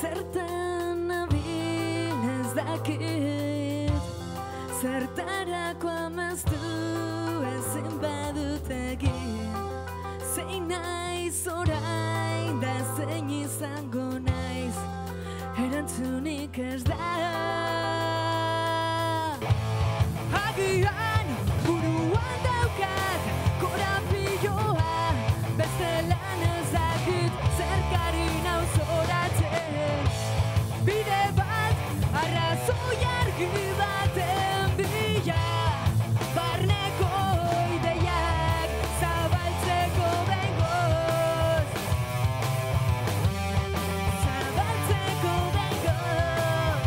Zertan nabil ez dakit, zertarako amaztu ezin badut egin. Zein naiz orain da zein izango naiz, erantzunik ez da. Agian buruan daukat korapiloa, bestelan ez dakit zerkari nauz oratzen. Bide bat arrazoi argi baten bila, barneko ideiak zabaltzeko behingoz. Zabaltzeko behingoz.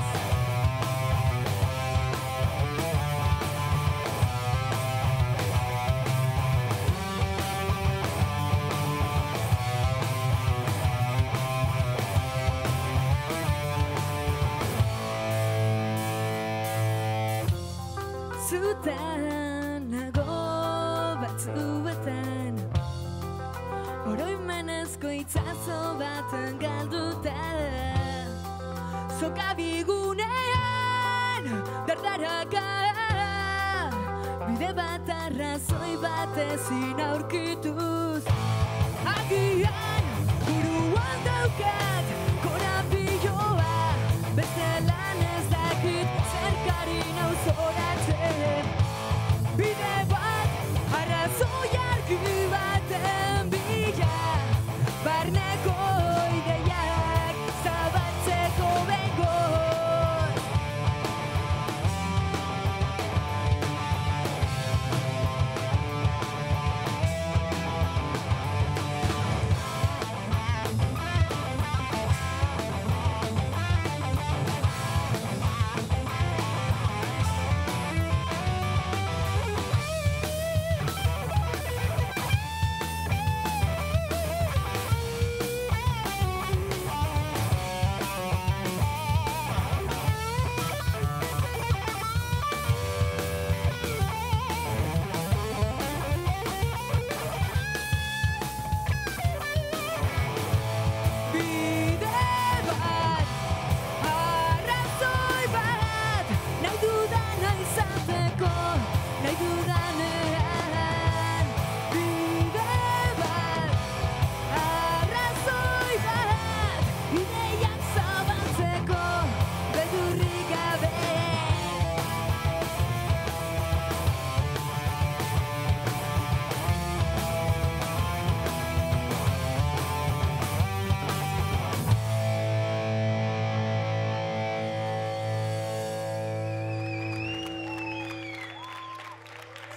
Zutan nago batzuetan, oroimenezko itzazo baten galduta. Sokabigunean dardaraka, bide bat arrazoi bat ezin aurkituz. Agian buruan daukat korapiloa, bestelan ez dakit zerkari nauz oratzen. Bide bat arrazoi argi baten bila, barneko ideiak zabaltzeko behingoz.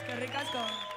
Eskerrik asko.